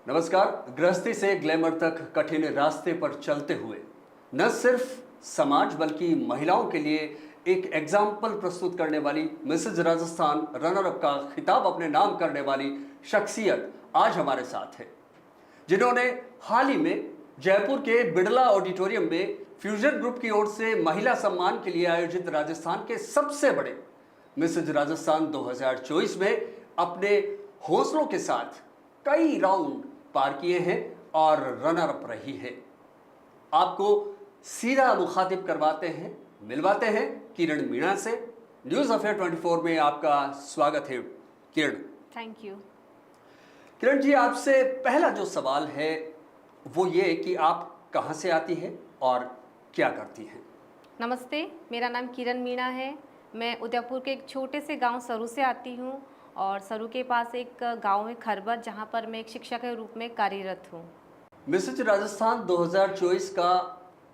नमस्कार। गृहस्थी से ग्लैमर तक कठिन रास्ते पर चलते हुए न सिर्फ समाज बल्कि महिलाओं के लिए एक एग्जाम्पल प्रस्तुत करने वाली मिसेज राजस्थान रनर अप का खिताब अपने नाम करने वाली शख्सियत आज हमारे साथ है, जिन्होंने हाल ही में जयपुर के बिड़ला ऑडिटोरियम में फ्यूजन ग्रुप की ओर से महिला सम्मान के लिए आयोजित राजस्थान के सबसे बड़े मिसेज राजस्थान 2024 में अपने हौसलों के साथ कई राउंड पार किए हैं और रनर अप रही है। आपको सीधा मुखातिब करवाते हैं, मिलवाते हैं किरण मीणा से। न्यूज़ अफेयर 24 में आपका स्वागत है किरण। Thank you. किरण जी, आपसे पहला जो सवाल है वो ये कि आप कहाँ से आती हैं और क्या करती हैं? नमस्ते, मेरा नाम किरण मीणा है। मैं उदयपुर के एक छोटे से गांव सरू से आती हूं और सरू के पास एक गांव है खरबत, जहां पर मैं एक शिक्षक के रूप में कार्यरत हूं। मिसेज राजस्थान 2024 का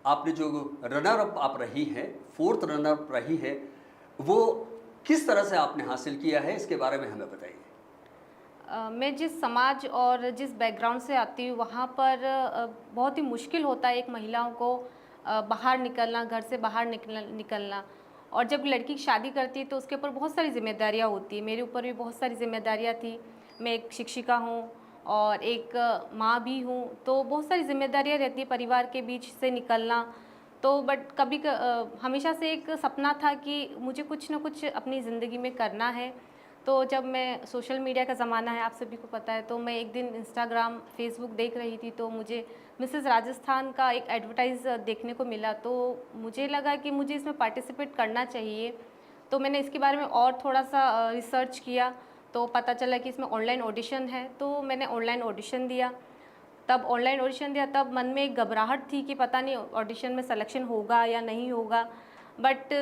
आपने जो रनर अप आप रही हैं, फोर्थ रनर अप रही है, वो किस तरह से आपने हासिल किया है, इसके बारे में हमें बताइए। मैं जिस समाज और जिस बैकग्राउंड से आती हूँ वहाँ पर बहुत ही मुश्किल होता है एक महिलाओं को बाहर निकलना, घर से बाहर निकलना। और जब लड़की की शादी करती है तो उसके ऊपर बहुत सारी जिम्मेदारियाँ होती है। मेरे ऊपर भी बहुत सारी जिम्मेदारियाँ थी। मैं एक शिक्षिका हूँ और एक माँ भी हूँ, तो बहुत सारी जिम्मेदारियाँ रहती है परिवार के बीच से निकलना। तो बट हमेशा से एक सपना था कि मुझे कुछ ना कुछ अपनी ज़िंदगी में करना है। तो जब मैं सोशल मीडिया का ज़माना है, आप सभी को पता है, तो मैं एक दिन इंस्टाग्राम, फेसबुक देख रही थी तो मुझे मिसेस राजस्थान का एक एडवर्टाइज़ देखने को मिला। तो मुझे लगा कि मुझे इसमें पार्टिसिपेट करना चाहिए। तो मैंने इसके बारे में और थोड़ा सा रिसर्च किया तो पता चला कि इसमें ऑनलाइन ऑडिशन है। तो मैंने ऑनलाइन ऑडिशन दिया। तब मन में एक घबराहट थी कि पता नहीं ऑडिशन में सिलेक्शन होगा या नहीं होगा। बट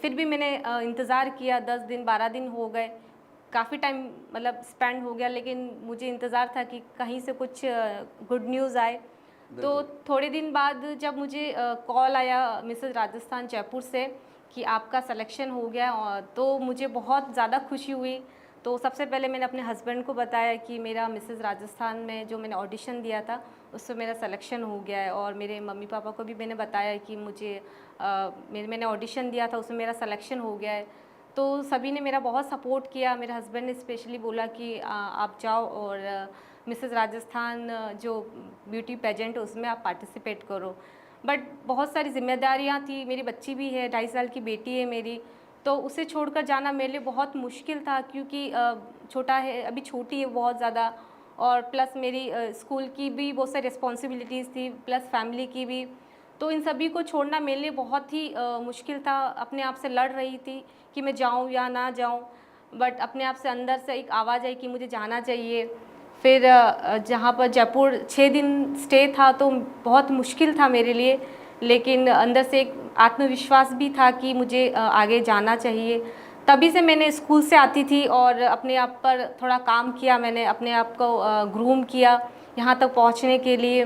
फिर भी मैंने इंतज़ार किया। 10 दिन 12 दिन हो गए, काफ़ी टाइम मतलब स्पेंड हो गया, लेकिन मुझे इंतज़ार था कि कहीं से कुछ गुड न्यूज़ आए। तो थोड़े दिन बाद जब मुझे कॉल आया मिसेस राजस्थान जयपुर से कि आपका सिलेक्शन हो गया, और तो मुझे बहुत ज़्यादा खुशी हुई। तो सबसे पहले मैंने अपने हस्बैंड को बताया कि मेरा मिसेस राजस्थान में जो मैंने ऑडिशन दिया था उससे मेरा सिलेक्शन हो गया है। और मेरे मम्मी पापा को भी मैंने बताया कि मैंने ऑडिशन दिया था, उसमें मेरा सिलेक्शन हो गया है। तो सभी ने मेरा बहुत सपोर्ट किया। मेरे हस्बैंड ने स्पेशली बोला कि आप जाओ और मिसेस राजस्थान जो ब्यूटी पेजेंट है उसमें आप पार्टिसिपेट करो। बट बहुत सारी जिम्मेदारियां थी। मेरी बच्ची भी है, 2.5 साल की बेटी है मेरी, तो उसे छोड़कर जाना मेरे लिए बहुत मुश्किल था, क्योंकि छोटा है, अभी छोटी है बहुत ज़्यादा। और प्लस मेरी स्कूल की भी बहुत सारी रिस्पॉन्सिबिलिटीज़ थी, प्लस फैमिली की भी। तो इन सभी को छोड़ना मेरे लिए बहुत ही मुश्किल था। अपने आप से लड़ रही थी कि मैं जाऊं या ना जाऊं, बट अपने आप से अंदर से एक आवाज़ आई कि मुझे जाना चाहिए। फिर जहाँ पर जयपुर 6 दिन स्टे था तो बहुत मुश्किल था मेरे लिए, लेकिन अंदर से एक आत्मविश्वास भी था कि मुझे आगे जाना चाहिए। तभी से मैंने स्कूल से आती थी और अपने आप पर थोड़ा काम किया। मैंने अपने आप को ग्रूम किया यहाँ तक पहुँचने के लिए।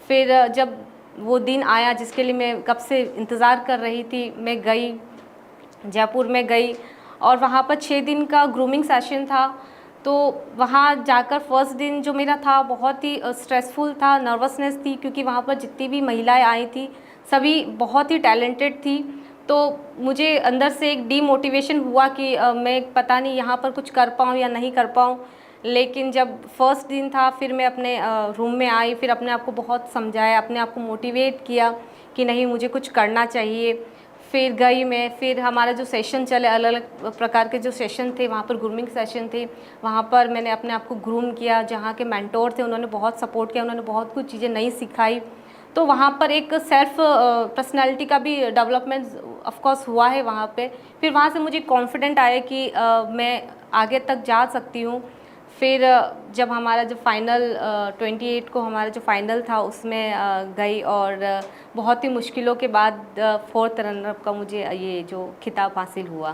फिर जब वो दिन आया जिसके लिए मैं कब से इंतज़ार कर रही थी, मैं गई, जयपुर में गई और वहाँ पर 6 दिन का ग्रूमिंग सेशन था। तो वहाँ जाकर फर्स्ट दिन जो मेरा था बहुत ही स्ट्रेसफुल था, नर्वसनेस थी, क्योंकि वहाँ पर जितनी भी महिलाएं आई थी सभी बहुत ही टैलेंटेड थी। तो मुझे अंदर से एक डीमोटिवेशन हुआ कि मैं पता नहीं यहाँ पर कुछ कर पाऊँ या नहीं कर पाऊँ। लेकिन जब फर्स्ट दिन था फिर मैं अपने रूम में आई, फिर अपने आप को बहुत समझाया, अपने आप को मोटिवेट किया कि नहीं मुझे कुछ करना चाहिए। फिर गई मैं, फिर हमारा जो सेशन चले, अलग अलग प्रकार के जो सेशन थे वहाँ पर ग्रूमिंग सेशन थे, वहाँ पर मैंने अपने आप को ग्रूम किया। जहाँ के मेंटोर थे उन्होंने बहुत सपोर्ट किया, उन्होंने बहुत कुछ चीज़ें नई सिखाई। तो वहाँ पर एक सेल्फ पर्सनालिटी का भी डेवलपमेंट ऑफ कोर्स हुआ है वहाँ पे। फिर वहाँ से मुझे कॉन्फिडेंट आया कि मैं आगे तक जा सकती हूँ। फिर जब हमारा जो फाइनल 28 को हमारा जो फाइनल था उसमें गई और बहुत ही मुश्किलों के बाद फोर्थ रनर का मुझे ये जो खिताब हासिल हुआ।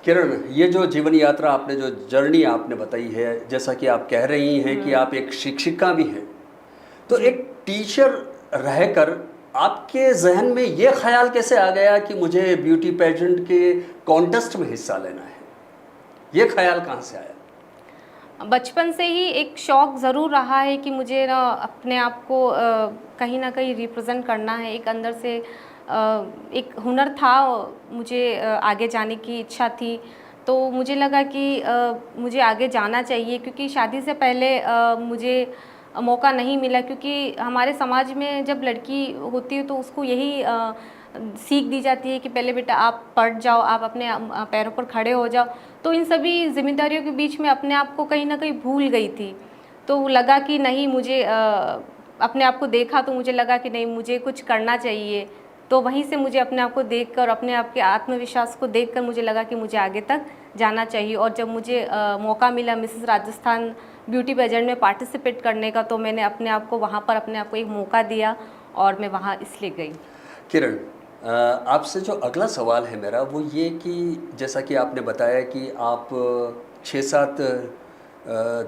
किरण, ये जो जीवन यात्रा आपने, जो जर्नी आपने बताई है, जैसा कि आप कह रही हैं कि आप एक शिक्षिका भी हैं, तो एक टीचर रहकर आपके जहन में ये ख्याल कैसे आ गया कि मुझे ब्यूटी पेजेंट के कॉन्टेस्ट में हिस्सा लेना है? ये ख्याल कहाँ से आया? बचपन से ही एक शौक़ ज़रूर रहा है कि मुझे ना अपने आप को कहीं न कहीं रिप्रेज़ेंट करना है। एक अंदर से एक हुनर था, मुझे आगे जाने की इच्छा थी। तो मुझे लगा कि मुझे आगे जाना चाहिए, क्योंकि शादी से पहले मुझे मौका नहीं मिला, क्योंकि हमारे समाज में जब लड़की होती है तो उसको यही सीख दी जाती है कि पहले बेटा आप पढ़ जाओ, आप अपने पैरों पर खड़े हो जाओ। तो इन सभी ज़िम्मेदारियों के बीच में अपने आप को कहीं न कहीं भूल गई थी। तो लगा कि नहीं, मुझे अपने आप को देखा तो मुझे लगा कि नहीं, मुझे कुछ करना चाहिए। तो वहीं से मुझे अपने आप को देखकर, अपने आप के आत्मविश्वास को देखकर मुझे लगा कि मुझे आगे तक जाना चाहिए। और जब मुझे मौका मिला मिसेस राजस्थान ब्यूटी पेजेंट में पार्टिसिपेट करने का, तो मैंने अपने आप को वहाँ पर अपने आप को एक मौका दिया और मैं वहाँ इसलिए गई। किरण, आपसे जो अगला सवाल है मेरा वो ये कि जैसा कि आपने बताया कि आप 6-7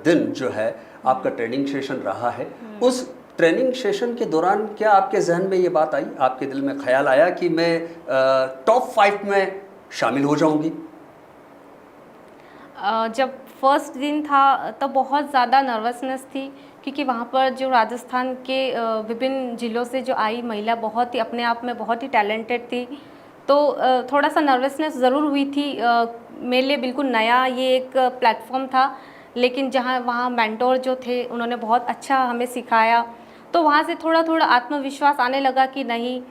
दिन जो है आपका ट्रेनिंग सेशन रहा है। उस ट्रेनिंग सेशन के दौरान क्या आपके जहन में ये बात आई, आपके दिल में ख्याल आया कि मैं टॉप 5 में शामिल हो जाऊंगी? जब फर्स्ट दिन था तब बहुत ज़्यादा नर्वसनेस थी, क्योंकि वहाँ पर जो राजस्थान के विभिन्न ज़िलों से जो आई महिला बहुत ही अपने आप में बहुत ही टैलेंटेड थी। तो थोड़ा सा नर्वसनेस ज़रूर हुई थी। मेरे लिए बिल्कुल नया ये एक प्लेटफॉर्म था, लेकिन जहाँ वहाँ मेंटोर जो थे उन्होंने बहुत अच्छा हमें सिखाया। तो वहाँ से थोड़ा थोड़ा आत्मविश्वास आने लगा कि नहीं,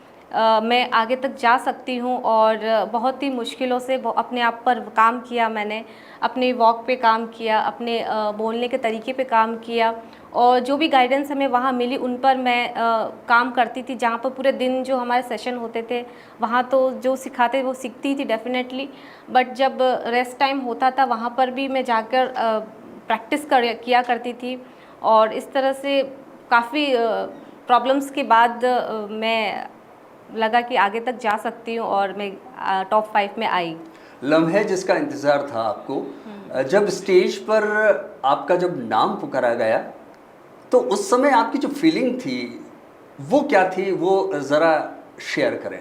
मैं आगे तक जा सकती हूँ। और बहुत ही मुश्किलों से अपने आप पर काम किया मैंने, अपने वॉक पे काम किया, अपने बोलने के तरीके पे काम किया। और जो भी गाइडेंस हमें वहाँ मिली उन पर मैं काम करती थी। जहाँ पर पूरे दिन जो हमारे सेशन होते थे वहाँ तो जो सिखाते वो सीखती थी डेफिनेटली, बट जब रेस्ट टाइम होता था वहाँ पर भी मैं जाकर प्रैक्टिस किया करती थी। और इस तरह से काफ़ी प्रॉब्लम्स के बाद मैं लगा कि आगे तक जा सकती हूँ और मैं टॉप 5 में आई। लम्हे जिसका इंतज़ार था आपको, जब स्टेज पर आपका जब नाम पुकारा गया तो उस समय आपकी जो फीलिंग थी वो क्या थी, वो ज़रा शेयर करें।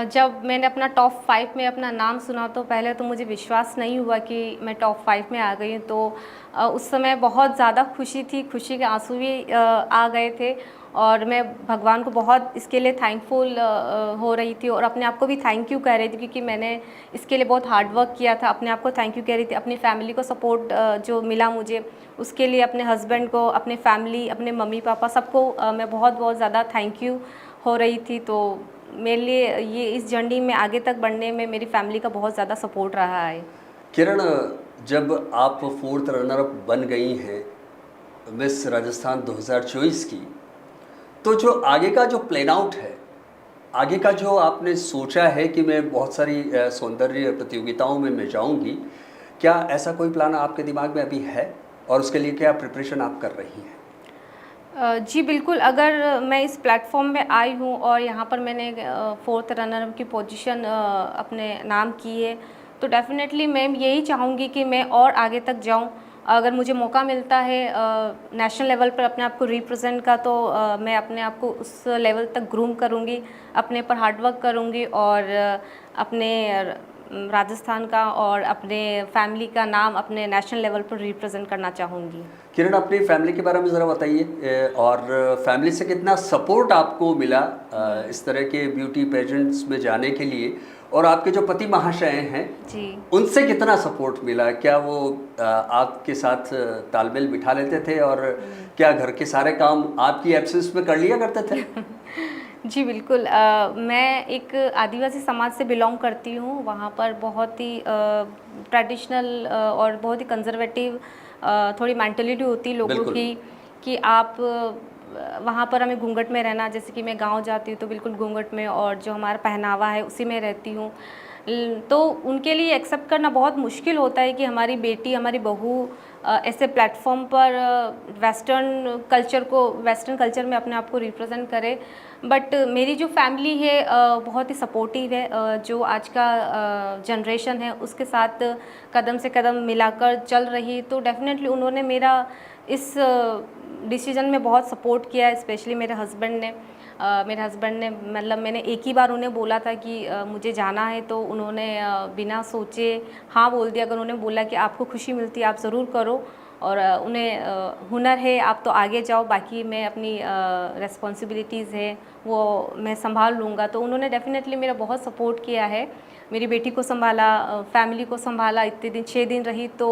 जब मैंने अपना टॉप 5 में अपना नाम सुना तो पहले तो मुझे विश्वास नहीं हुआ कि मैं टॉप 5 में आ गई हूँ। तो उस समय बहुत ज़्यादा खुशी थी, खुशी के आंसू भी आ गए थे। और मैं भगवान को बहुत इसके लिए थैंकफुल हो रही थी और अपने आप को भी थैंक यू कह रही थी, क्योंकि मैंने इसके लिए बहुत हार्ड वर्क किया था। अपने आप को थैंक यू कह रही थी, अपनी फैमिली को सपोर्ट जो मिला मुझे उसके लिए, अपने हस्बैंड को, अपने फैमिली, अपने मम्मी पापा सबको मैं बहुत बहुत ज़्यादा थैंक यू हो रही थी। तो मेरे लिए ये इस जर्नी में आगे तक बढ़ने में मेरी फैमिली का बहुत ज़्यादा सपोर्ट रहा है। किरण, जब आप 4th रनर अप बन गई हैं मिस राजस्थान 2024 की, तो जो आगे का जो प्लान आउट है, आगे का जो आपने सोचा है कि मैं बहुत सारी सौंदर्य प्रतियोगिताओं में मैं जाऊंगी, क्या ऐसा कोई प्लान आपके दिमाग में अभी है और उसके लिए क्या प्रिपरेशन आप कर रही हैं? जी बिल्कुल, अगर मैं इस प्लेटफॉर्म में आई हूँ और यहाँ पर मैंने 4th रनर की पोजीशन अपने नाम की है, तो डेफ़िनेटली मैं यही चाहूँगी कि मैं और आगे तक जाऊँ। अगर मुझे मौका मिलता है नेशनल लेवल पर अपने आप को रिप्रेजेंट का, तो मैं अपने आप को उस लेवल तक ग्रूम करूँगी, अपने पर हार्ड वर्क करूँगी और अपने राजस्थान का और अपने फैमिली का नाम अपने नेशनल लेवल पर रिप्रेजेंट करना चाहूँगी। किरण, अपनी फैमिली के बारे में ज़रा बताइए, और फैमिली से कितना सपोर्ट आपको मिला इस तरह के ब्यूटी पेजेंट्स में जाने के लिए, और आपके जो पति महाशय हैं जी, उनसे कितना सपोर्ट मिला? क्या वो आपके साथ तालमेल बिठा लेते थे, और क्या घर के सारे काम आपकी एब्सेंस में कर लिया करते थे? जी बिल्कुल। मैं एक आदिवासी समाज से बिलोंग करती हूँ। वहाँ पर बहुत ही ट्रेडिशनल और बहुत ही कंजर्वेटिव थोड़ी मेंटालिटी होती है लोगों बिल्कुल। की, कि आप वहाँ पर हमें घूंघट में रहना, जैसे कि मैं गांव जाती हूँ तो बिल्कुल घूंघट में, और जो हमारा पहनावा है उसी में रहती हूँ। तो उनके लिए एक्सेप्ट करना बहुत मुश्किल होता है कि हमारी बेटी, हमारी बहू ऐसे प्लेटफॉर्म पर वेस्टर्न कल्चर में अपने आप को रिप्रेजेंट करे। बट मेरी जो फैमिली है बहुत ही सपोर्टिव है। जो आज का जनरेशन है उसके साथ कदम से कदम मिलाकर चल रही, तो डेफिनेटली उन्होंने मेरा इस डिसीजन में बहुत सपोर्ट किया है। स्पेशली मेरे हस्बैंड ने मतलब मैंने एक ही बार उन्हें बोला था कि मुझे जाना है, तो उन्होंने बिना सोचे हाँ बोल दिया। अगर उन्होंने बोला कि आपको खुशी मिलती है आप ज़रूर करो, और उन्हें हुनर है, आप तो आगे जाओ, बाकी मैं अपनी रिस्पॉन्सिबिलिटीज़ है वो मैं संभाल लूँगा। तो उन्होंने डेफिनेटली मेरा बहुत सपोर्ट किया है, मेरी बेटी को संभाला, फैमिली को संभाला। इतने दिन 6 दिन रही तो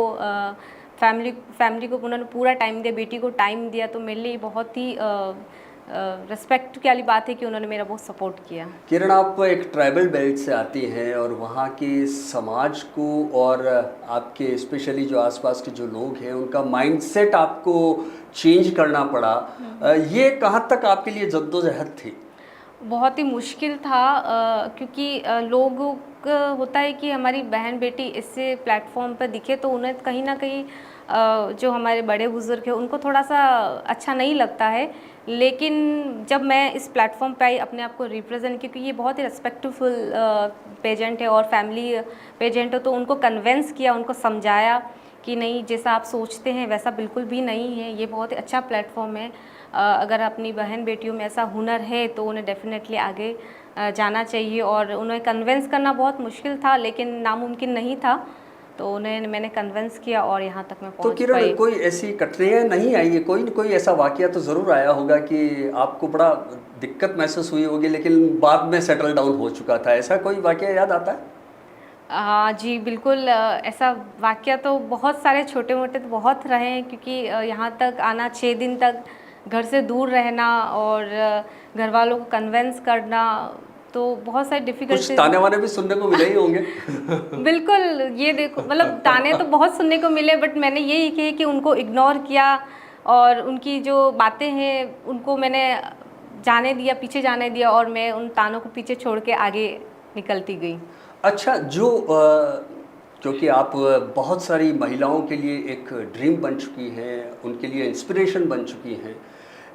फैमिली को उन्होंने पूरा टाइम दिया, बेटी को टाइम दिया। तो मेरे लिए बहुत ही रिस्पेक्ट की वाली बात है कि उन्होंने मेरा बहुत सपोर्ट किया। किरण, आप एक ट्राइबल बेल्ट से आती हैं और वहाँ के समाज को और आपके स्पेशली जो आसपास के जो लोग हैं उनका माइंडसेट आपको चेंज करना पड़ा। ये कहाँ तक आपके लिए जद्दोजहद थी? बहुत ही मुश्किल था, क्योंकि लोगों का होता है कि हमारी बहन बेटी इससे प्लेटफॉर्म पर दिखे तो उन्हें कहीं ना कहीं जो हमारे बड़े बुज़ुर्ग हैं उनको थोड़ा सा अच्छा नहीं लगता है। लेकिन जब मैं इस प्लेटफॉर्म पे आई, अपने आप को रिप्रेजेंट, क्योंकि ये बहुत ही रेस्पेक्टफुल पेजेंट है और फैमिली पेजेंट है, तो उनको कन्वेंस किया, उनको समझाया कि नहीं, जैसा आप सोचते हैं वैसा बिल्कुल भी नहीं है, ये बहुत ही अच्छा प्लेटफॉर्म है। अगर अपनी बहन बेटियों में ऐसा हुनर है तो उन्हें डेफिनेटली आगे जाना चाहिए। और उन्हें कन्वेंस करना बहुत मुश्किल था, लेकिन नामुमकिन नहीं था। तो उन्हें मैंने कन्वेंस किया और यहाँ तक मैं तो पहुँच किरण, पाई। कोई ऐसी कठिनाइयाँ नहीं आई है? कोई न कोई ऐसा वाकया तो ज़रूर आया होगा कि आपको बड़ा दिक्कत महसूस हुई होगी, लेकिन बाद में सेटल डाउन हो चुका था। ऐसा कोई वाकया याद आता है? हाँ जी, बिल्कुल। ऐसा वाक़या तो बहुत सारे छोटे मोटे तो बहुत रहे हैं, क्योंकि यहाँ तक आना, 6 दिन तक घर से दूर रहना और घर वालों को कन्वेंस करना, तो बहुत सारी कुछ डिफ़िकल्टीज। ताने वाने भी सुनने को मिले ही होंगे। बिल्कुल, ये देखो, मतलब ताने तो बहुत सुनने को मिले, बट मैंने यही किया कि उनको इग्नोर किया और उनकी जो बातें हैं उनको मैंने जाने दिया, पीछे जाने दिया, और मैं उन तानों को पीछे छोड़ के आगे निकलती गई। अच्छा, क्योंकि आप बहुत सारी महिलाओं के लिए एक ड्रीम बन चुकी हैं, उनके लिए इंस्पिरेशन बन चुकी हैं,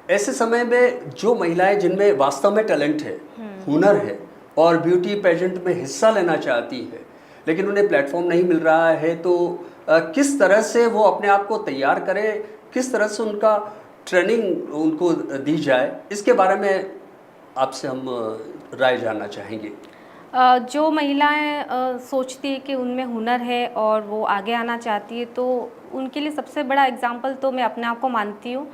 ऐसे समय में जो महिलाएं जिनमें वास्तव में टैलेंट है, हुनर है और ब्यूटी पेजेंट में हिस्सा लेना चाहती है, लेकिन उन्हें प्लेटफॉर्म नहीं मिल रहा है, तो किस तरह से वो अपने आप को तैयार करें, किस तरह से उनका ट्रेनिंग उनको दी जाए, इसके बारे में आपसे हम राय जानना चाहेंगे। जो महिलाएं सोचती है कि उनमें हुनर है और वो आगे आना चाहती है, तो उनके लिए सबसे बड़ा एग्जाम्पल तो मैं अपने आप को मानती हूँ।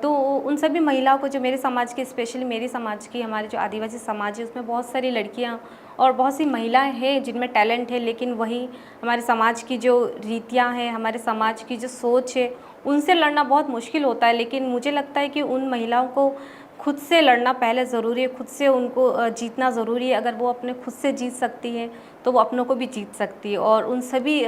तो उन सभी महिलाओं को, जो मेरे समाज की, स्पेशली मेरे समाज की, हमारे जो आदिवासी समाज है उसमें बहुत सारी लड़कियाँ और बहुत सी महिलाएं हैं जिनमें टैलेंट है, लेकिन वही हमारे समाज की जो रीतियाँ हैं, हमारे समाज की जो सोच है, उनसे लड़ना बहुत मुश्किल होता है। लेकिन मुझे लगता है कि उन महिलाओं को खुद से लड़ना पहले ज़रूरी है, खुद से उनको जीतना ज़रूरी है। अगर वो अपने खुद से जीत सकती है तो वो अपनों को भी जीत सकती है। और उन सभी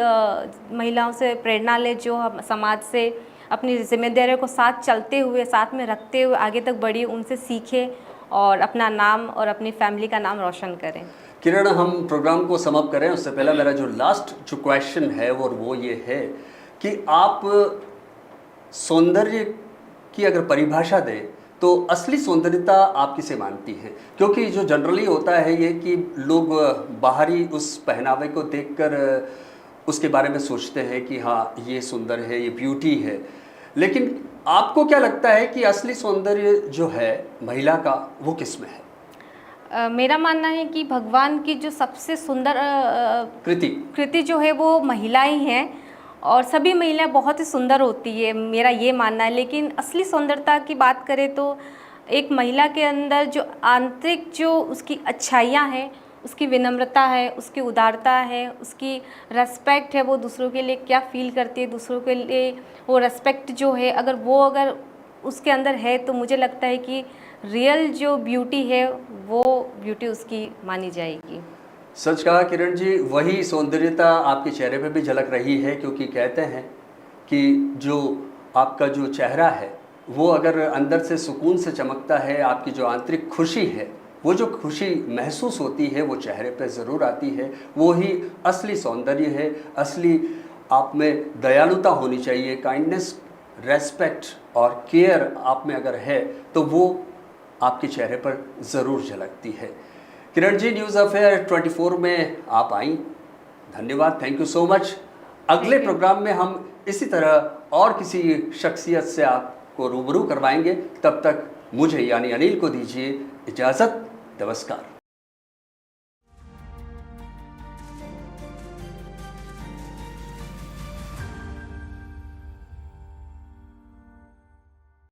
महिलाओं से प्रेरणा ले जो हम समाज से अपनी जिम्मेदारियों को साथ चलते हुए, साथ में रखते हुए आगे तक बढ़ी, उनसे सीखें और अपना नाम और अपनी फैमिली का नाम रोशन करें। किरण, हम प्रोग्राम को समाप्त करें उससे पहले मेरा जो लास्ट जो क्वेश्चन है वो ये है कि आप सौंदर्य की अगर परिभाषा दें तो असली सौंदर्यता आप किसे मानती हैं? क्योंकि जो जनरली होता है ये कि लोग बाहरी उस पहनावे को देखकर उसके बारे में सोचते हैं कि हाँ, ये सुंदर है, ये ब्यूटी है, लेकिन आपको क्या लगता है कि असली सौंदर्य जो है महिला का वो किस में है? मेरा मानना है कि भगवान की जो सबसे सुंदर कृति जो है वो महिलाएं हैं, और सभी महिलाएं बहुत ही सुंदर होती है, मेरा ये मानना है। लेकिन असली सुंदरता की बात करें तो एक महिला के अंदर जो आंतरिक जो उसकी अच्छाइयाँ हैं, उसकी विनम्रता है, उसकी उदारता है, उसकी रेस्पेक्ट है, वो दूसरों के लिए क्या फील करती है, दूसरों के लिए वो रेस्पेक्ट जो है, अगर उसके अंदर है, तो मुझे लगता है कि रियल जो ब्यूटी है वो ब्यूटी उसकी मानी जाएगी। सच कहा किरण जी, वही सौंदर्यता आपके चेहरे पे भी झलक रही है, क्योंकि कहते हैं कि जो आपका जो चेहरा है वो अगर अंदर से सुकून से चमकता है, आपकी जो आंतरिक खुशी है, वो जो खुशी महसूस होती है वो चेहरे पे ज़रूर आती है। वो ही असली सौंदर्य है। असली आप में दयालुता होनी चाहिए, काइंडनेस, रेस्पेक्ट और केयर आप में अगर है तो वो आपके चेहरे पर ज़रूर झलकती है। किरण जी, न्यूज़ अफेयर 24 में आप आई, धन्यवाद, थैंक यू सो मच। अगले प्रोग्राम में हम इसी तरह और किसी शख्सियत से आपको रूबरू करवाएंगे। तब तक मुझे यानी अनिल को दीजिए इजाज़त। नमस्कार।